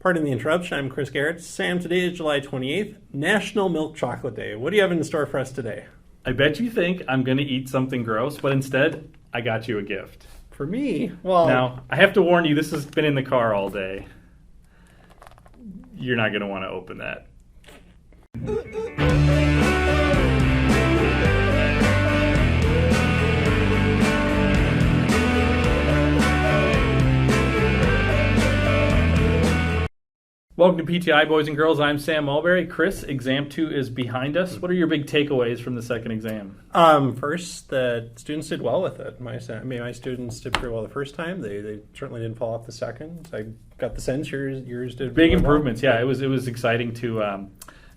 Pardon the interruption, I'm Chris Gehrz. Sam, today is July 28th, National Milk Chocolate Day. What do you have in store for us today? I bet you think I'm going to eat something gross, but instead, I got you a gift. For me? Well... Now, I have to warn you, this has been in the car all day. You're not going to want to open that. Welcome to PTI, boys and girls. I'm Sam Mulberry. Chris, exam 2 is behind us. What are your big takeaways from the second exam? First, that students did well with it. My students did pretty well the first time. They certainly didn't fall off the second. I got the sense yours did big improvements. Well. Yeah, it was exciting to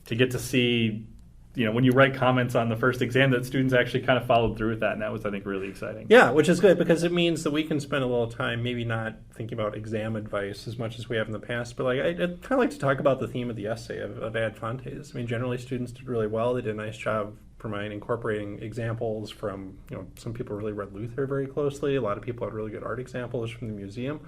get to see, when you write comments on the first exam, that students actually kind of followed through with that, and that was, I think, really exciting. Yeah, which is good because it means that we can spend a little time maybe not thinking about exam advice as much as we have in the past, but I'd kind of like to talk about the theme of the essay of ad fontes. Generally students did really well. They did a nice job for mine incorporating examples from, some people really read Luther very closely. A lot of people had really good art examples from the museum.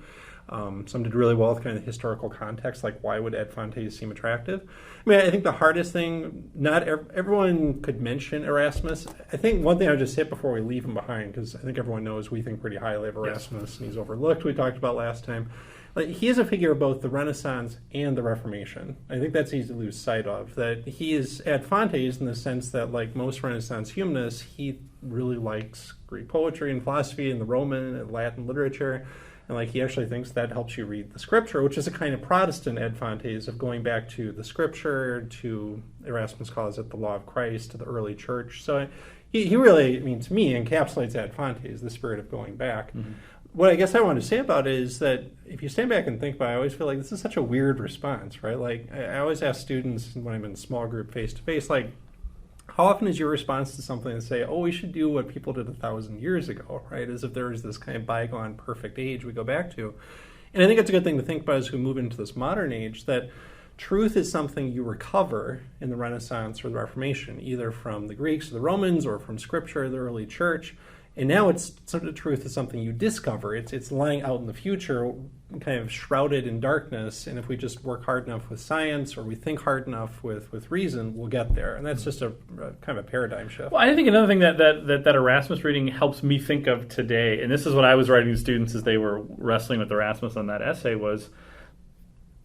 Some did really well with kind of the historical context, like why would ad fontes seem attractive? I think the hardest thing, not everyone could mention Erasmus. I think one thing I'll just hit before we leave him behind, because I think everyone knows we think pretty highly of Erasmus, and he's overlooked, we talked about last time. He is a figure of both the Renaissance and the Reformation. I think that's easy to lose sight of, that he is ad fontes in the sense that, like most Renaissance humanists, he really likes Greek poetry and philosophy and the Roman and Latin literature. And he actually thinks that helps you read the scripture, which is a kind of Protestant ad fontes of going back to the scripture, to Erasmus calls it the law of Christ, to the early church. So he really, to me, encapsulates ad fontes, the spirit of going back. Mm-hmm. What I guess I want to say about it is that if you stand back and think about it, I always feel like this is such a weird response, right? I always ask students when I'm in a small group face-to-face, how often is your response to something and say, we should do what people did 1,000 years ago, right? As if there was this kind of bygone perfect age we go back to. And I think it's a good thing to think about as we move into this modern age, that truth is something you recover in the Renaissance or the Reformation, either from the Greeks or the Romans or from Scripture or the early church. And now it's sort of truth is something you discover. It's lying out in the future, kind of shrouded in darkness. And if we just work hard enough with science or we think hard enough with reason, we'll get there. And that's just a kind of a paradigm shift. Well, I think another thing that Erasmus reading helps me think of today, and this is what I was writing to students as they were wrestling with Erasmus on that essay, was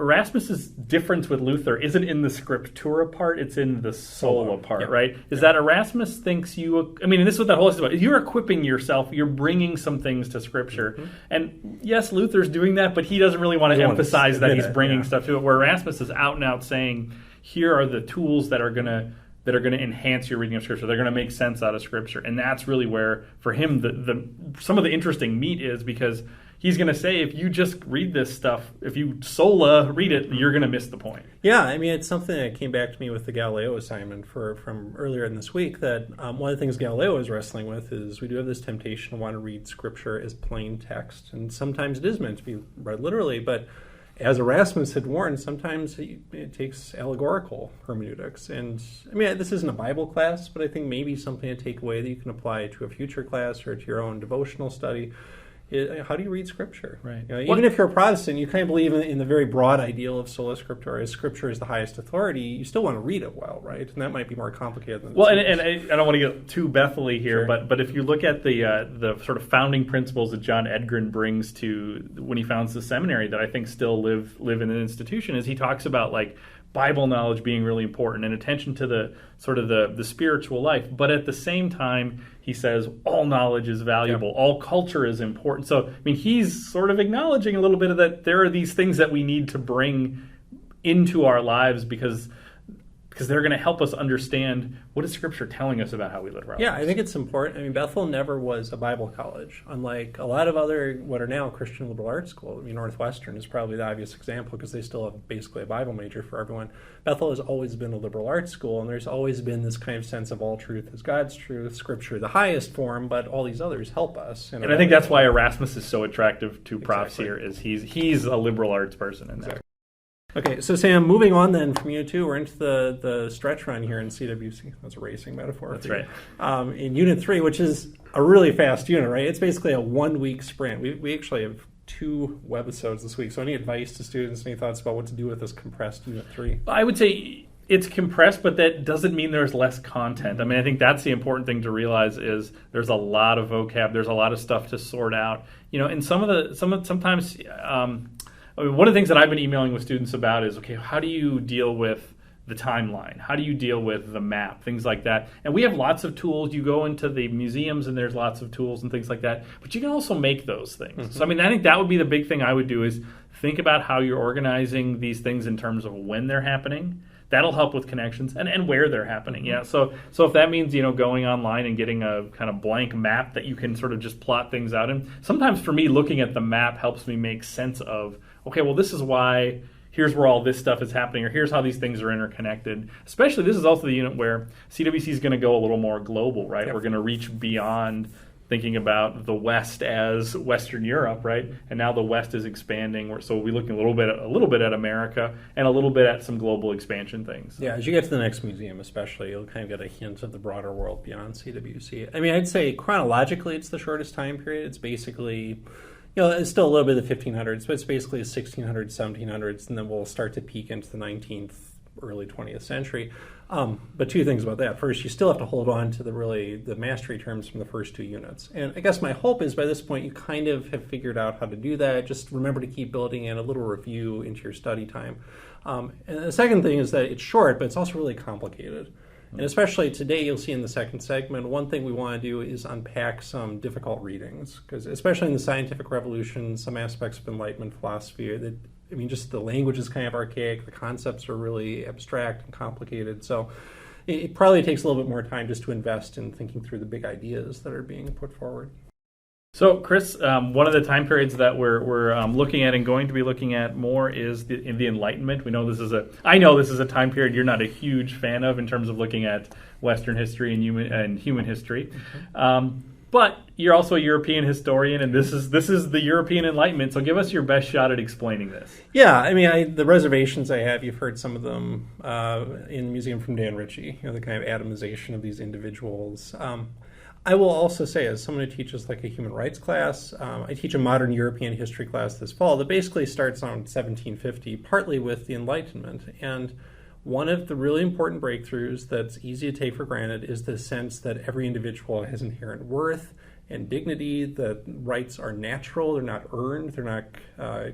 Erasmus's difference with Luther isn't in the scriptura part, it's in the sola part, right? That Erasmus thinks and this is what that whole is about. You're equipping yourself, you're bringing some things to Scripture. Mm-hmm. And yes, Luther's doing that, but he doesn't really want to emphasize that he's bringing stuff to it, where Erasmus is out and out saying, here are the tools that are going to enhance your reading of Scripture. They're going to make sense out of Scripture. And that's really where, for him, some of the interesting meat is, because he's going to say, if you just read this stuff, if you sola read it, you're going to miss the point. Yeah, it's something that came back to me with the Galileo assignment from earlier in this week, that one of the things Galileo is wrestling with is we do have this temptation to want to read Scripture as plain text, and sometimes it is meant to be read literally, but as Erasmus had warned, sometimes it takes allegorical hermeneutics. And this isn't a Bible class, but I think maybe something to take away that you can apply to a future class or to your own devotional study. How do you read Scripture? Right. Even if you're a Protestant, you kind of believe in the very broad ideal of sola scriptura, as Scripture is the highest authority. You still want to read it well, right? And that might be more complicated than. Well, and I don't want to get too Bethel-y here, sure. but if you look at the sort of founding principles that John Edgren brings to when he founds the seminary, that I think still live in an institution, is he talks about Bible knowledge being really important and attention to the sort of the spiritual life. But at the same time, he says all knowledge is valuable. Yep. All culture is important. So, he's sort of acknowledging a little bit of that there are these things that we need to bring into our lives because they're going to help us understand what is Scripture telling us about how we live our lives. Yeah, I think it's important. Bethel never was a Bible college, unlike a lot of other what are now Christian liberal arts schools. Northwestern is probably the obvious example because they still have basically a Bible major for everyone. Bethel has always been a liberal arts school, and there's always been this kind of sense of all truth is God's truth, Scripture the highest form, but all these others help us. And I think that's why Erasmus is so attractive to profs here, is he's a liberal arts person in that. Okay, so Sam, moving on then from you two, we're into the stretch run here in CWC. That's a racing metaphor. That's right. In Unit 3, which is a really fast unit, right? It's basically a 1-week sprint. We actually have 2 webisodes this week. So any advice to students, any thoughts about what to do with this compressed Unit 3? I would say it's compressed, but that doesn't mean there's less content. I mean, I think that's the important thing to realize is there's a lot of vocab, there's a lot of stuff to sort out. And sometimes one of the things that I've been emailing with students about is, okay, how do you deal with the timeline? How do you deal with the map? Things like that. And we have lots of tools. You go into the museums and there's lots of tools and things like that. But you can also make those things. Mm-hmm. So, I mean, I think that would be the big thing I would do is think about how you're organizing these things in terms of when they're happening. That'll help with connections and where they're happening. Yeah. So if that means, going online and getting a kind of blank map that you can sort of just plot things out in. Sometimes for me, looking at the map helps me make sense of, okay, well, this is why, here's where all this stuff is happening, or here's how these things are interconnected. Especially, this is also the unit where CWC is going to go a little more global, right? Yep. We're going to reach beyond thinking about the West as Western Europe, right? And now the West is expanding. So we'll be looking a little bit at America and a little bit at some global expansion things. Yeah, as you get to the next museum especially, you'll kind of get a hint of the broader world beyond CWC. I mean, I'd say chronologically it's the shortest time period. It's basically, it's still a little bit of the 1500s, but it's basically the 1600s, 1700s, and then we'll start to peak into the 19th, early 20th century. But 2 things about that. First, you still have to hold on to the mastery terms from the first 2 units. And I guess my hope is by this point you kind of have figured out how to do that. Just remember to keep building in a little review into your study time. And the second thing is that it's short, but it's also really complicated. And especially today, you'll see in the second segment, one thing we want to do is unpack some difficult readings. Because especially in the scientific revolution, some aspects of Enlightenment philosophy, just the language is kind of archaic, the concepts are really abstract and complicated. So it probably takes a little bit more time just to invest in thinking through the big ideas that are being put forward. So, Chris, one of the time periods that we're looking at and going to be looking at more is the Enlightenment. I know this is a time period you're not a huge fan of in terms of looking at Western history and human history. Mm-hmm. But you're also a European historian, and this is the European Enlightenment. So give us your best shot at explaining this. Yeah, I mean, the reservations I have, you've heard some of them in the museum from Dan Ritchie, the kind of atomization of these individuals. I will also say, as someone who teaches like a human rights class, I teach a modern European history class this fall that basically starts on 1750, partly with the Enlightenment. And one of the really important breakthroughs that's easy to take for granted is the sense that every individual has inherent worth and dignity, that rights are natural, they're not earned, they're not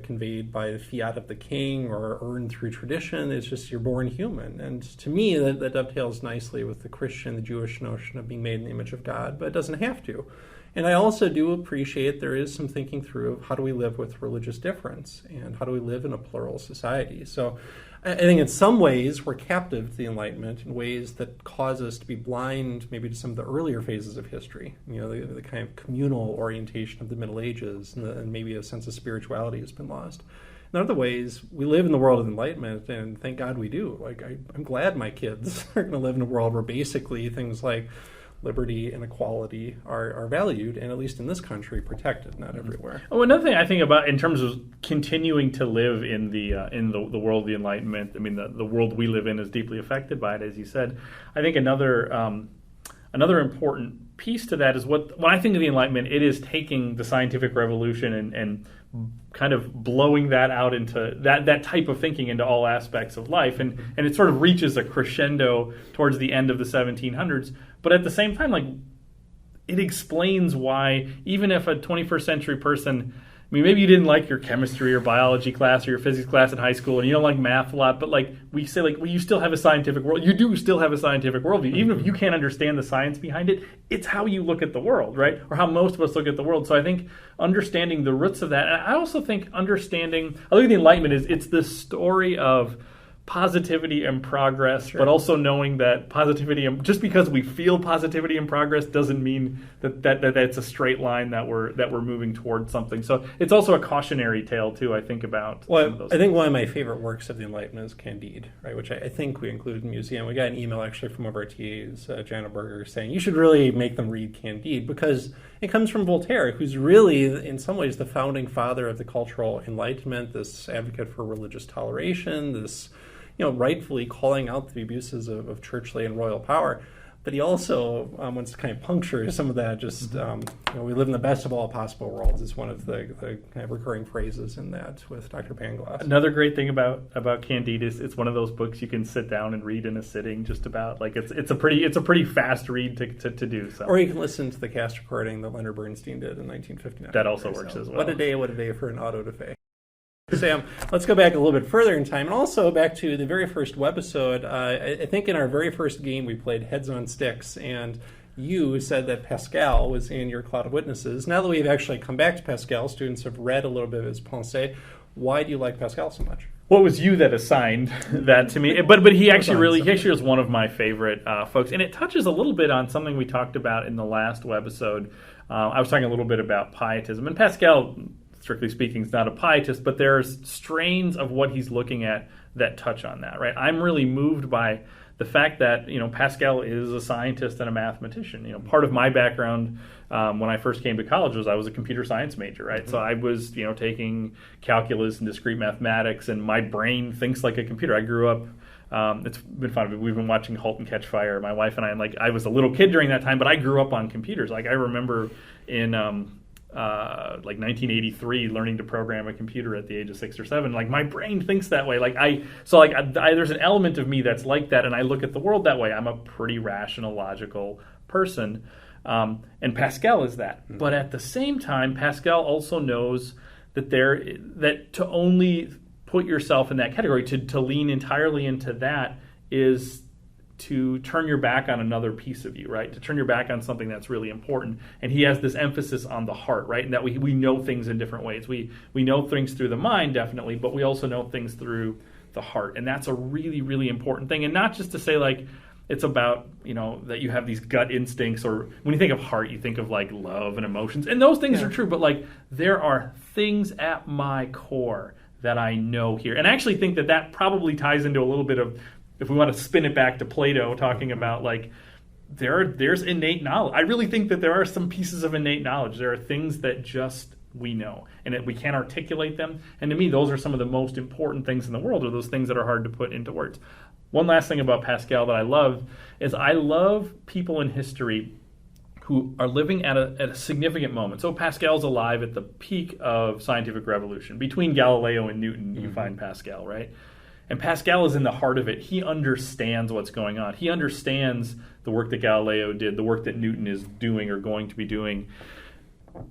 conveyed by the fiat of the king or earned through tradition. It's just you're born human. And to me, that dovetails nicely with the Christian, the Jewish notion of being made in the image of God, but it doesn't have to. And I also do appreciate there is some thinking through of how do we live with religious difference and how do we live in a plural society. So I think in some ways we're captive to the Enlightenment in ways that cause us to be blind maybe to some of the earlier phases of history, the kind of communal orientation of the Middle Ages and maybe a sense of spirituality has been lost. In other ways, we live in the world of Enlightenment, and thank God we do. I'm glad my kids are going to live in a world where basically things like liberty and equality are valued, and at least in this country, protected, not everywhere. Oh, another thing I think about in terms of continuing to live in the world of the Enlightenment, I mean, the world we live in is deeply affected by it, as you said. I think another important piece to that is when I think of the Enlightenment, it is taking the scientific revolution and kind of blowing that out into that type of thinking into all aspects of life. And it sort of reaches a crescendo towards the end of the 1700s. But at the same time, it explains why, even if a 21st century person, I mean, maybe you didn't like your chemistry or biology class or your physics class in high school and you don't like math a lot, but we say, well, you still have a scientific world. You do still have a scientific worldview. Even if you can't understand the science behind it, it's how you look at the world, right? Or how most of us look at the world. So I think understanding the roots of that, and I also think I look at the Enlightenment it's the story of positivity and progress, sure, but also knowing that positivity, just because we feel positivity and progress doesn't mean that it's a straight line that we're moving towards something. So it's also a cautionary tale too, I think, about some of those I think one of my favorite works of the Enlightenment is Candide, right, which I think we included in the museum. We got an email actually from one of our TAs, Jana Berger, saying you should really make them read Candide because it comes from Voltaire, who's really in some ways the founding father of the cultural Enlightenment, this advocate for religious toleration, this rightfully calling out the abuses of churchly and royal power. but he also wants to kind of puncture some of that. Just we live in the best of all possible worlds is one of the kind of recurring phrases in that with Dr. Pangloss. Another great thing about Candide is it's one of those books you can sit down and read in a sitting. Just about like it's a pretty fast read to do. So. Or you can listen to the cast recording that Leonard Bernstein did in 1959. That also works as well. What a day for an auto-da-fe. Sam, let's go back a little bit further in time, and also back to the very first webisode. I think in our very first game we played Heads on Sticks, and you said that Pascal was in your cloud of witnesses. Now that we've actually come back to Pascal, students have read a little bit of his pensée. Why do you like Pascal so much? Well, it was you that assigned that to me, but he actually is one of my favorite folks, and it touches a little bit on something we talked about in the last webisode. I was talking a little bit about pietism, and Pascal, strictly speaking, is not a pietist, but there's strains of what he's looking at that touch on that, right? I'm really moved by the fact that, Pascal is a scientist and a mathematician. Part of my background when I first came to college was I was a computer science major, right? Mm-hmm. So I was, taking calculus and discrete mathematics, and my brain thinks like a computer. I grew up, it's been fun. We've been watching *Halt and Catch Fire*. My wife and I was a little kid during that time, but I grew up on computers. Like I remember in 1983, learning to program a computer at the age of 6 or 7. Like my brain thinks that way. There's an element of me that's like that, and I look at the world that way. I'm a pretty rational, logical person, and Pascal is that. Mm-hmm. But at the same time, Pascal also knows that to only put yourself in that category, to lean entirely into that, is to turn your back on another piece of you, right? To turn your back on something that's really important. And he has this emphasis on the heart, right? And that we know things in different ways. We know things through the mind, definitely, but we also know things through the heart. And that's a really, really important thing. And not just to say like it's about, that you have these gut instincts, or when you think of heart, you think of like love and emotions. And those things are true, but like there are things at my core that I know here. And I actually think that probably ties into a little bit of, if we want to spin it back to Plato, talking about like there's innate knowledge. I really think that there are some pieces of innate knowledge. There are things that just we know, and that we can't articulate them. And to me, those are some of the most important things in the world, are those things that are hard to put into words. One last thing about Pascal that I love is I love people in history who are living at a significant moment. So Pascal's alive at the peak of scientific revolution. Between Galileo and Newton, you find Pascal, right? And Pascal is in the heart of it. He understands what's going on. He understands the work that Galileo did, the work that Newton is doing or going to be doing.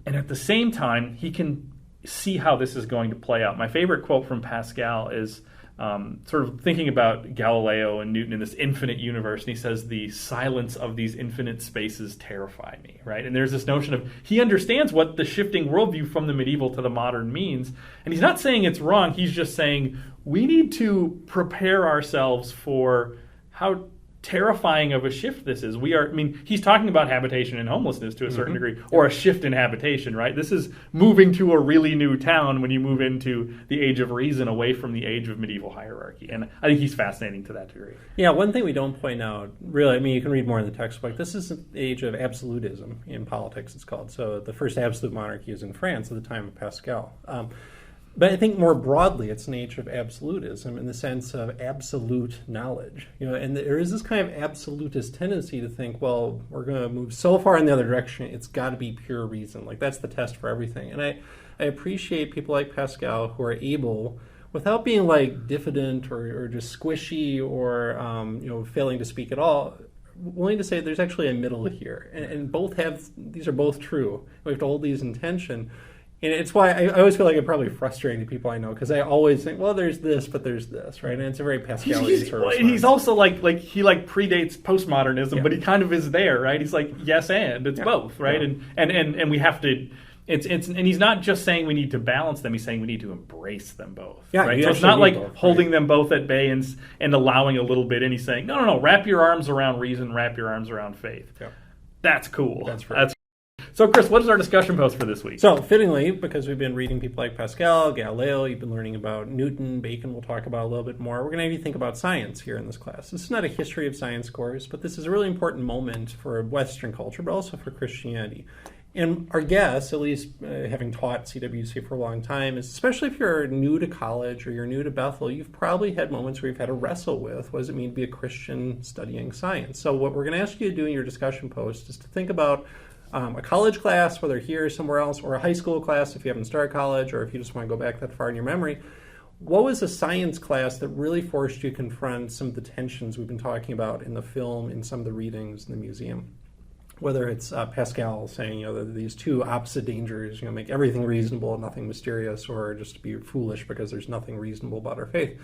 And at the same time, he can see how this is going to play out. My favorite quote from Pascal is sort of thinking about Galileo and Newton in this infinite universe. And he says, the silence of these infinite spaces terrify me, right? And there's this notion of he understands what the shifting worldview from the medieval to the modern means. And he's not saying it's wrong. He's just saying we need to prepare ourselves for how terrifying of a shift this is. He's talking about habitation and homelessness to a certain degree, or a shift in habitation, right? This is moving to a really new town when you move into the age of reason, away from the age of medieval hierarchy. And I think he's fascinating to that degree. Yeah, one thing we don't point out, really, you can read more in the textbook, this is an age of absolutism in politics, it's called. So the first absolute monarchy is in France at the time of Pascal. But I think more broadly, it's an age of absolutism in the sense of absolute knowledge. And there is this kind of absolutist tendency to think, well, we're going to move so far in the other direction, it's got to be pure reason. Like that's the test for everything. And I appreciate people like Pascal who are able, without being like diffident or just squishy or failing to speak at all, willing to say there's actually a middle here, and these are both true. We have to hold these in tension. And it's why I always feel like I'm probably frustrating people I know, because I always think, well, there's this, but there's this, right? And it's a very Pascalian sort of response. He's also like he predates postmodernism, but he kind of is there, right? He's like, yes, and it's both, right? Yeah. And we have to. And he's not just saying we need to balance them. He's saying we need to embrace them both. Yeah, right. So it's not like both, holding them both at bay and allowing a little bit. And he's saying, no. Wrap your arms around reason. Wrap your arms around faith. Yeah. That's cool. That's right. So, Chris, what is our discussion post for this week? So, fittingly, because we've been reading people like Pascal, Galileo, you've been learning about Newton, Bacon, we'll talk about a little bit more. We're going to have you think about science here in this class. This is not a history of science course, but this is a really important moment for Western culture, but also for Christianity. And our guess, at least having taught CWC for a long time, is especially if you're new to college or you're new to Bethel, you've probably had moments where you've had to wrestle with what does it mean to be a Christian studying science. So what we're going to ask you to do in your discussion post is to think about a college class, whether here or somewhere else, or a high school class if you haven't started college, or if you just want to go back that far in your memory. What was a science class that really forced you to confront some of the tensions we've been talking about in the film, in some of the readings in the museum? Whether it's Pascal saying, that these two opposite dangers, make everything reasonable, nothing mysterious, or just to be foolish because there's nothing reasonable about our faith.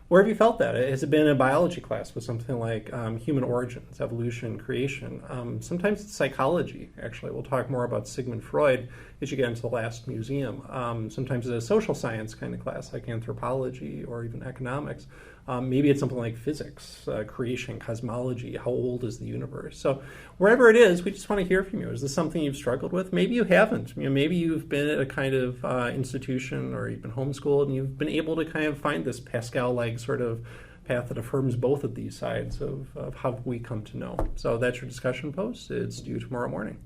Where have you felt that? Has it been a biology class with something like human origins, evolution, creation? Sometimes it's psychology, actually. We'll talk more about Sigmund Freud as you get into the last museum. Sometimes it's a social science kind of class, like anthropology or even economics. Maybe it's something like physics, creation, cosmology, how old is the universe? So wherever it is, we just want to hear from you. Is this something you've struggled with? Maybe you haven't. Maybe you've been at a kind of institution or you've been homeschooled and you've been able to kind of find this Pascal-like sort of path that affirms both of these sides of how we come to know. So that's your discussion post. It's due tomorrow morning.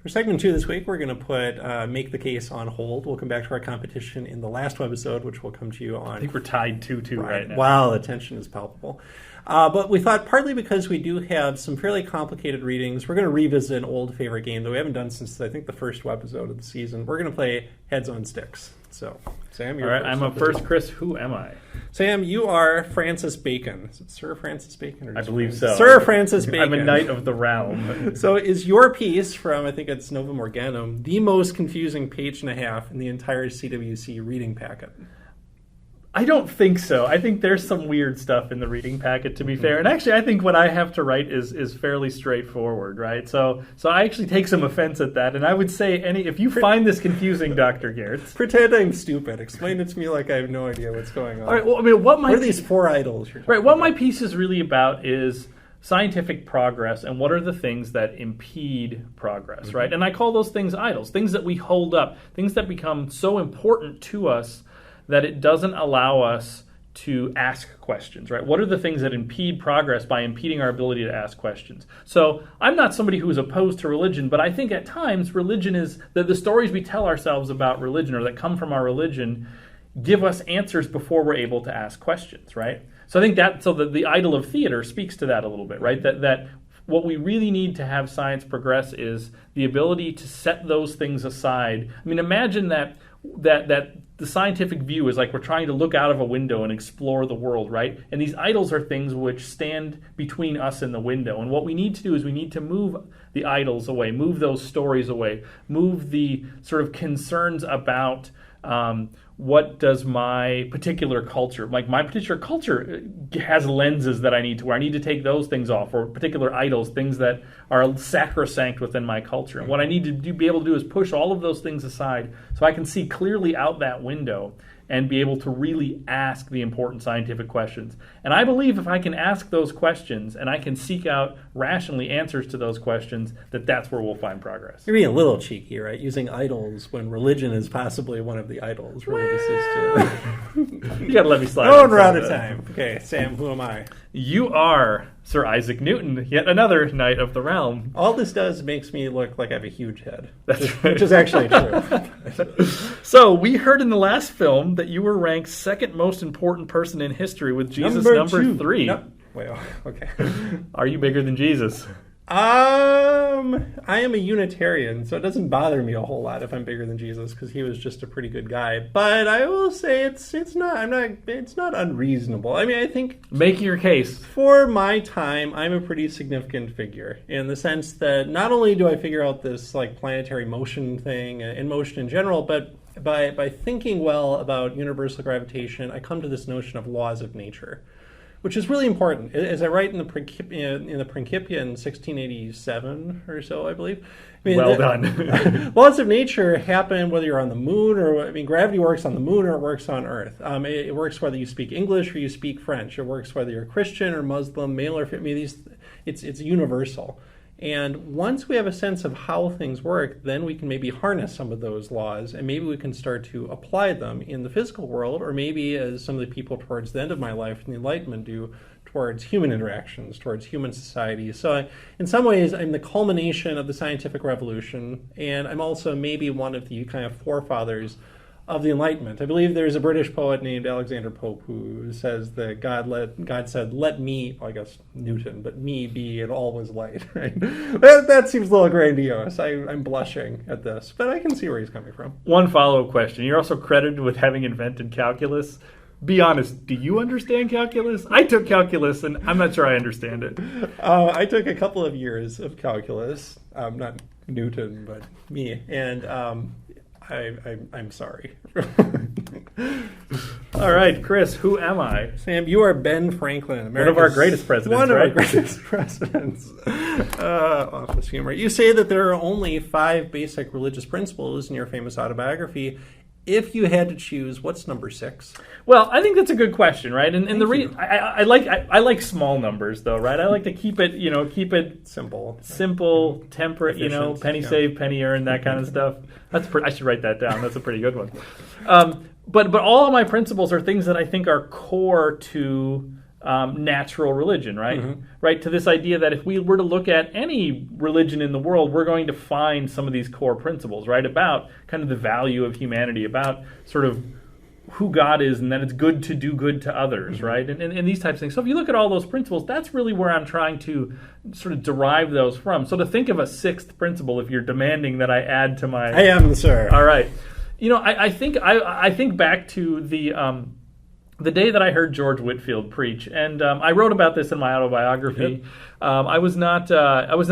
For segment 2 this week, we're going to put Make the Case on hold. We'll come back to our competition in the last webisode, which will come to you on... I think we're tied 2-2 right now. Wow, the tension is palpable. But we thought partly because we do have some fairly complicated readings, we're going to revisit an old favorite game that we haven't done since, I think, the first webisode of the season. We're going to play Heads on Sticks. So, Sam, you're all right, I'm up first. Chris, who am I? Sam, you are Francis Bacon. Is it Sir Francis Bacon? I believe so. Sir Francis Bacon. I'm a knight of the realm. So is your piece from, I think it's Novum Organum, the most confusing page and a half in the entire CWC reading packet? I don't think so. I think there's some weird stuff in the reading packet, to be fair. And actually, I think what I have to write is fairly straightforward, right? So I actually take some offense at that. And I would say, if you find this confusing, Dr. Gehrz... Pretend I'm stupid. Explain it to me like I have no idea what's going on. All right, well, I mean, what are these four idols you're talking right, what about? my piece is really about is scientific progress and what are the things that impede progress, right? And I call those things idols, things that we hold up, things that become so important to us that it doesn't allow us to ask questions, right? What are the things that impede progress by impeding our ability to ask questions? So I'm not somebody who is opposed to religion, but I think at times religion is, the stories we tell ourselves about religion or that come from our religion give us answers before we're able to ask questions, right? So I think the idol of theater speaks to that a little bit, right? That what we really need to have science progress is the ability to set those things aside. I mean, imagine that the scientific view is like we're trying to look out of a window and explore the world, right? And these idols are things which stand between us and the window. And what we need to do is we need to move the idols away, move those stories away, move the sort of concerns about what does my particular culture, like my particular culture has lenses that I need to wear. I need to take those things off, or particular idols, things that are sacrosanct within my culture. And what I need to be able to do is push all of those things aside so I can see clearly out that window and be able to really ask the important scientific questions. And I believe if I can ask those questions and I can seek out rationally answers to those questions, that's where we'll find progress. You're being a little cheeky, right? Using idols when religion is possibly one of the idols. You gotta let me slide. Oh, we're out of time. Okay, Sam, who am I? You are Sir Isaac Newton, yet another knight of the realm. All this does makes me look like I have a huge head, which is actually true. So we heard in the last film that you were ranked second most important person in history with Jesus number 3. No. Well, okay. Are you bigger than Jesus? I am a Unitarian, so it doesn't bother me a whole lot if I'm bigger than Jesus because he was just a pretty good guy. But I will say it's not unreasonable. I mean, I think making your case for my time, I'm a pretty significant figure in the sense that not only do I figure out this like planetary motion thing and motion in general, but by thinking well about universal gravitation, I come to this notion of laws of nature, which is really important. As I write in the Principia in 1687 or so, I believe. I mean, well done. Laws of nature happen whether you're on the moon or, gravity works on the moon or it works on Earth. It works whether you speak English or you speak French. It works whether you're Christian or Muslim, male or female. It's universal. And once we have a sense of how things work, then we can maybe harness some of those laws and maybe we can start to apply them in the physical world, or maybe as some of the people towards the end of my life in the Enlightenment do, towards human interactions, towards human society. So in some ways, I'm the culmination of the scientific revolution, and I'm also maybe one of the kind of forefathers of the Enlightenment. I believe there's a British poet named Alexander Pope who says that God said, let me, well, I guess Newton, but me be and all was light. Right? That seems a little grandiose. I'm blushing at this, but I can see where he's coming from. One follow-up question. You're also credited with having invented calculus. Be honest, do you understand calculus? I took calculus, and I'm not sure I understand it. I took a couple of years of calculus, not Newton, but me, and I'm sorry. All right, Chris, who am I? Sam, you are Ben Franklin, one of our greatest presidents, One right? of our greatest presidents. Office humor. You say that there are only 5 basic religious principles in your famous autobiography. If you had to choose, what's number 6? Well, I think that's a good question, right? And the reason I like small numbers, though, right? I like to keep it simple, temperate, efficient, penny saved, penny earned, that kind of stuff. I should write that down. That's a pretty good one. But all of my principles are things that I think are core to natural religion, right? Mm-hmm. Right, to this idea that if we were to look at any religion in the world, we're going to find some of these core principles, right? About kind of the value of humanity, about sort of who God is, and that it's good to do good to others, right? And these types of things. So if you look at all those principles, that's really where I'm trying to sort of derive those from. So to think of a 6th principle, if you're demanding that I add to my... I am, sir. All right. I think back to the day that I heard George Whitefield preach, and I wrote about this in my autobiography. Yep. I was not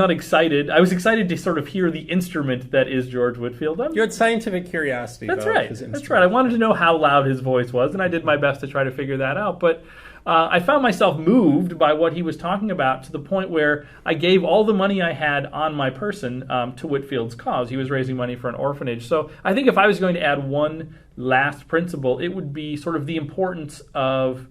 excited. I was excited to sort of hear the instrument that is George Whitefield. You had scientific curiosity. That's about right. His That's right. I wanted to know how loud his voice was, and I did my best to try to figure that out. But I found myself moved by what he was talking about to the point where I gave all the money I had on my person to Whitefield's cause. He was raising money for an orphanage. So I think if I was going to add one last principle, it would be sort of the importance of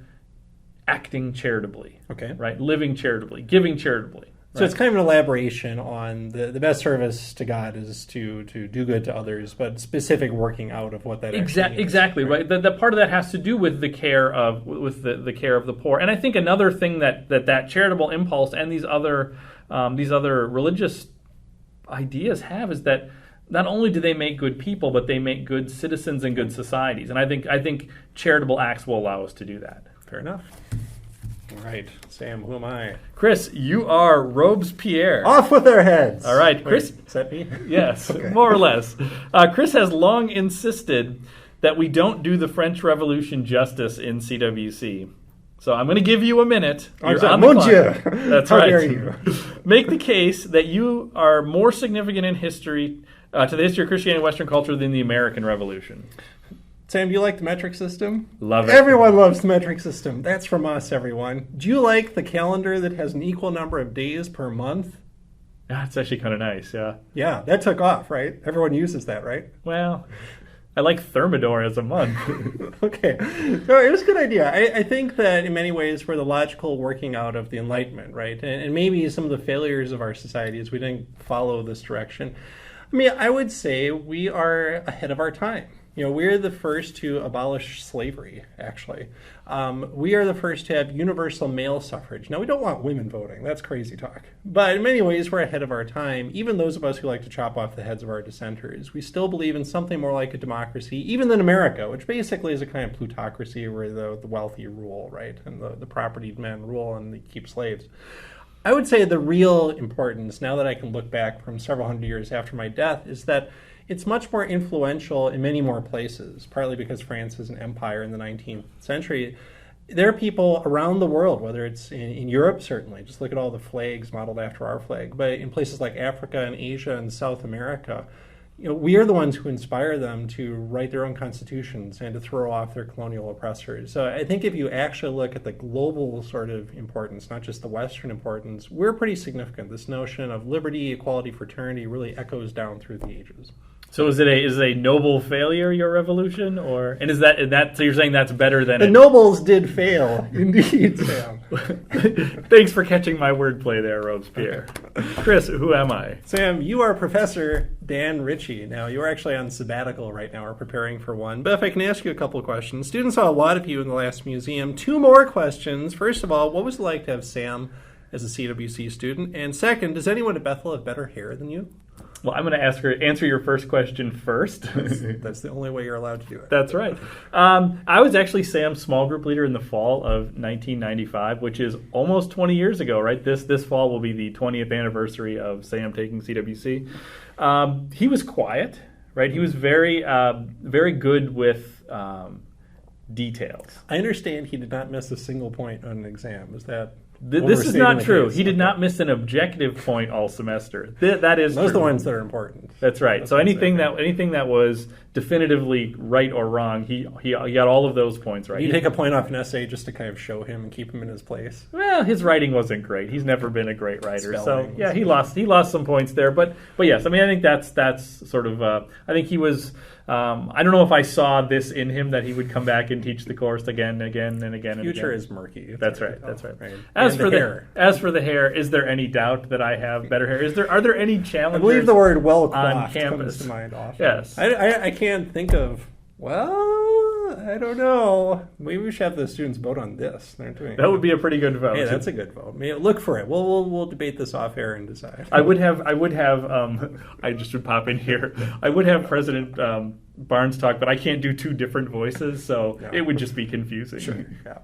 acting charitably. Okay. Right? Living charitably, giving charitably. So it's kind of an elaboration on the best service to God is to do good to others, but specific working out of what that actually means. Exactly, right? The part of that has to do with the care of the care of the poor. And I think another thing that charitable impulse and these other religious ideas have is that not only do they make good people, but they make good citizens and good societies. And I think charitable acts will allow us to do that. Fair enough. All right, Sam, who am I? Chris, you are Robespierre. Off with their heads. All right, Chris. Wait, is that me? Yes, Okay. More or less. Chris has long insisted that we don't do the French Revolution justice in CWC. So I'm going to give you a minute. You're on the Mon clock. Dieu. That's How right. dare you? Make the case that you are more significant in history, to the history of Christianity and Western culture than the American Revolution. Sam, do you like the metric system? Love it. Everyone loves the metric system. That's from us, everyone. Do you like the calendar that has an equal number of days per month? That's actually kind of nice, yeah. Yeah, that took off, right? Everyone uses that, right? Well, I like Thermidor as a month. Okay. So it was a good idea. I think that in many ways we're the logical working out of the Enlightenment, right? And maybe some of the failures of our society is we didn't follow this direction. I mean, I would say we are ahead of our time. We're the first to abolish slavery, actually. We are the first to have universal male suffrage. Now, we don't want women voting. That's crazy talk. But in many ways, we're ahead of our time. Even those of us who like to chop off the heads of our dissenters, we still believe in something more like a democracy, even than America, which basically is a kind of plutocracy where the wealthy rule, right? And the propertied men rule and they keep slaves. I would say the real importance, now that I can look back from several hundred years after my death, is that it's much more influential in many more places, partly because France is an empire in the 19th century. There are people around the world, whether it's in Europe, certainly. Just look at all the flags modeled after our flag. But in places like Africa and Asia and South America, we are the ones who inspire them to write their own constitutions and to throw off their colonial oppressors. So I think if you actually look at the global sort of importance, not just the Western importance, we're pretty significant. This notion of liberty, equality, fraternity really echoes down through the ages. So is it a noble failure, your revolution, and is that so you're saying that's better than the nobles did fail, indeed, Sam. Thanks for catching my wordplay there, Robespierre. Chris, who am I? Sam, you are Professor Dan Ritchie. Now, you're actually on sabbatical right now, or preparing for one. But if I can ask you a couple of questions. Students saw a lot of you in the last museum. 2 more questions. First of all, what was it like to have Sam as a CWC student? And second, does anyone at Bethel have better hair than you? Well, I'm going to answer your first question first. That's the only way you're allowed to do it. That's right. I was actually Sam's small group leader in the fall of 1995, which is almost 20 years ago, right? This fall will be the 20th anniversary of Sam taking CWC. He was quiet, right? He was very good with details. I understand he did not miss a single point on an exam. Is that... This is not true. He did not miss an objective point all semester. That is those true. are the ones that are important. That's right. So anything that was definitively right or wrong, he got all of those points right. You take a point off an essay just to kind of show him and keep him in his place. Well, his writing wasn't great. He's never been a great writer. Spelling. So yeah, he lost some points there. But yes, I mean I think that's sort of I think he was. I don't know if I saw this in him that he would come back and teach the course again and again and again. Future and again. is murky. That's right. That's right. As for the hair, is there any doubt that I have better hair? Are there any challenges? I believe the word "well on coiffed" campus comes to mind often. Yes. I can't think of. Well, I don't know. Maybe we should have the students vote on this. That would be a pretty good vote. Yeah, that's a good vote. Look for it. We'll debate this off air and decide. I just would pop in here. I would have President Barnes talk, but I can't do 2 different voices, so it would just be confusing. Sure. Yeah.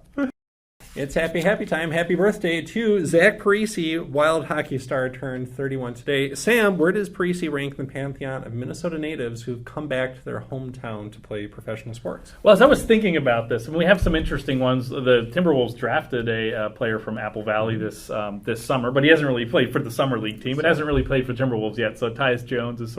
It's happy time. Happy birthday to Zach Parisi, Wild hockey star, turned 31 today. Sam, where does Parisi rank in the pantheon of Minnesota natives who've come back to their hometown to play professional sports? Well, as I was thinking about this, and we have some interesting ones. The Timberwolves drafted a player from Apple Valley this summer, but he hasn't really played for the summer league team. But hasn't really played for Timberwolves yet. So Tyus Jones is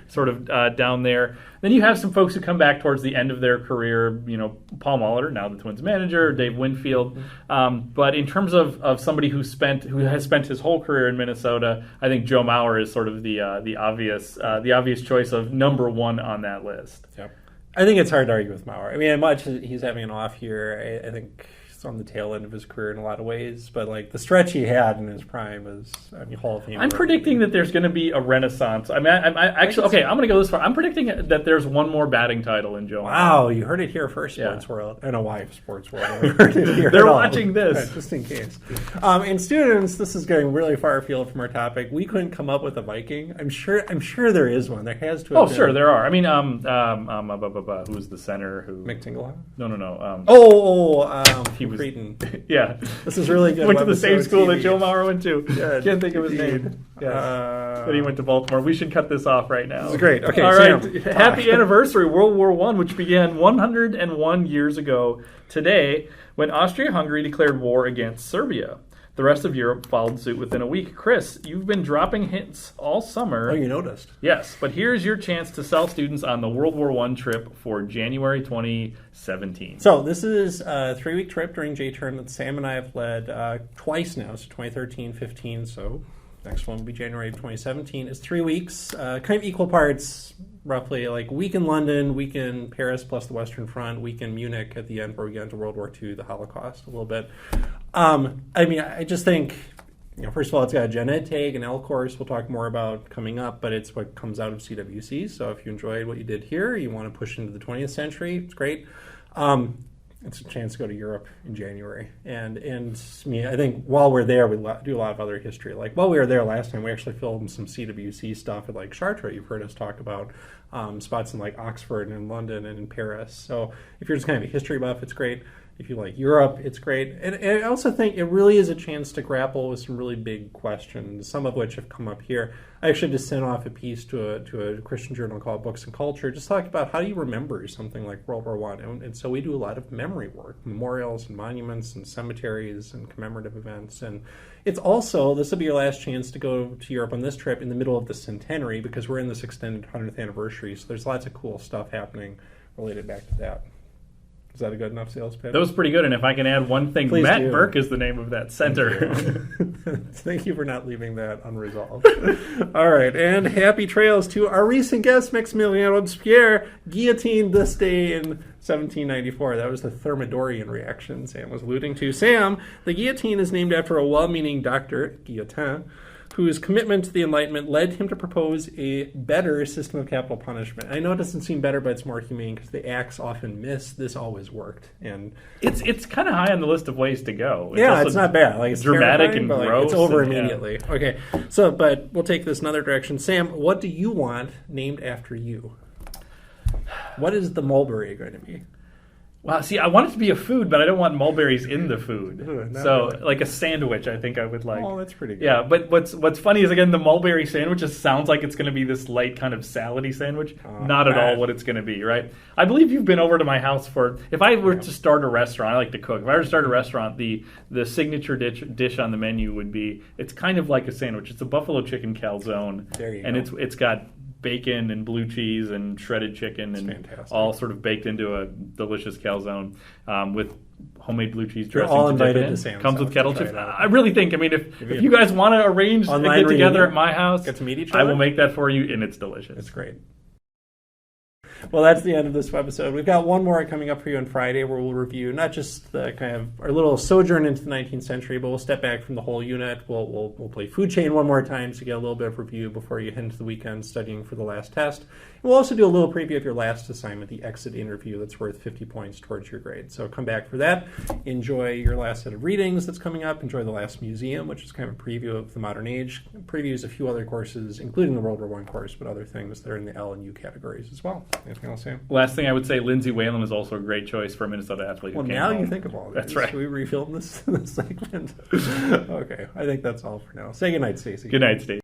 sort of down there. Then you have some folks who come back towards the end of their career. You know, Paul Molitor, now the Twins manager, Dave Winfield. But in terms of somebody who has spent his whole career in Minnesota, I think Joe Mauer is sort of the obvious choice of number 1 on that list. Yep. I think it's hard to argue with Mauer. I mean, much he's having an off year, I think he's on the tail end of his career in a lot of ways. But like the stretch he had in his prime is Hall of Fame. I'm predicting that there's going to be a renaissance. I mean, I'm going to go this far. I'm predicting that there's one more batting title in Joe. Wow, you heard it here first, Sports World. I know why Sports World. I heard it here. They're watching this. Right, just in case. And students, this is going really far afield from our topic. We couldn't come up with a Viking. I'm sure there is one. There has to have been. Sure, there are. I mean, who's the center? Mick Tingelhoff? No. He was Creighton. Yeah. This is really good. Went to the same school TV. that Joe Mauer went to. Good. Can't think of his name. Yes. But he went to Baltimore. We should cut this off right now. This is great. Okay, all Sam. right. Happy anniversary, World War I, which began 101 years ago today when Austria-Hungary declared war against Serbia. The rest of Europe followed suit within a week. Chris, you've been dropping hints all summer. Oh, you noticed. Yes, but here's your chance to sell students on the World War I trip for January 2017. So this is a 3-week trip during J-term that Sam and I have led twice now, so 2013, 15, so next one will be January of 2017. It's 3 weeks, kind of equal parts, roughly, like week in London, week in Paris plus the Western Front, week in Munich at the end where we get into World War II, the Holocaust a little bit. I mean, I just think, first of all, it's got a gen ed tag, an L course we'll talk more about coming up, but it's what comes out of CWC. So if you enjoyed what you did here, you want to push into the 20th century, it's great. It's a chance to go to Europe in January. And I think while we're there, we do a lot of other history. Like while we were there last time, we actually filmed some CWC stuff at like Chartres. You've heard us talk about spots in like Oxford and in London and in Paris. So if you're just kind of a history buff, it's great. If you like Europe, it's great. And I also think it really is a chance to grapple with some really big questions, some of which have come up here. I actually just sent off a piece to a Christian journal called Books and Culture, just talking about how do you remember something like World War I. And so we do a lot of memory work, memorials and monuments and cemeteries and commemorative events. And it's also, this will be your last chance to go to Europe on this trip in the middle of the centenary because we're in this extended 100th anniversary. So there's lots of cool stuff happening related back to that. Is that a good enough sales pitch? That was pretty good, and if I can add one thing, Please Matt do. Burke is the name of that center. Thank you for not leaving that unresolved. All right, and happy trails to our recent guest, Maximilien Robespierre, guillotined this day in 1794. That was the Thermidorian reaction Sam was alluding to. Sam, the guillotine is named after a well-meaning doctor, Guillotin, whose commitment to the Enlightenment led him to propose a better system of capital punishment. I know it doesn't seem better, but it's more humane because the axe often miss. This always worked, and It's kind of high on the list of ways to go. it's not bad. Like, it's dramatic and but, like, gross. it's over and, immediately. Okay, so but we'll take this another direction. Sam, what do you want named after you? What is the Mulberry going to be? Well, see, I want it to be a food, but I don't want mulberries in the food. Not So, really. like a sandwich, I think I would like. Oh, that's pretty good. Yeah, but what's funny is, again, the mulberry sandwich just sounds like it's going to be this light kind of salady sandwich. Not at all what it's going to be, right? I believe you've been over to my house for, if I were to start a restaurant, I like to cook. If I were to start a restaurant, the signature dish on the menu would be, it's kind of like a sandwich. It's a buffalo chicken calzone. There you and go. it's got bacon and blue cheese and shredded chicken and fantastic. all sort of baked into a delicious calzone with homemade blue cheese You're dressing. all to dip invited it in. to Sam's Comes house with kettle to try chips. it out. I really think, I mean, if you guys want to arrange a Online get together reunion? at my house, Get to meet each I other? will make that for you, and it's delicious. It's great. Well, that's the end of this webisode. We've got one more coming up for you on Friday where we'll review not just the kind of our little sojourn into the 19th century, but we'll step back from the whole unit. We'll play Food Chain one more time to get a little bit of review before you head into the weekend studying for the last test. And we'll also do a little preview of your last assignment, the exit interview that's worth 50 points towards your grade. So come back for that. Enjoy your last set of readings that's coming up. Enjoy the last museum, which is kind of a preview of the modern age. Previews a few other courses, including the World War I course, but other things that are in the L and U categories as well. Anything else, Sam? Last thing I would say, Lindsay Whalen is also a great choice for a Minnesota athlete. Well, who came now home. you think of all this. That's right. Should we refilm this segment? Okay, I think that's all for now. Say goodnight, Stacey. Good night, Steve.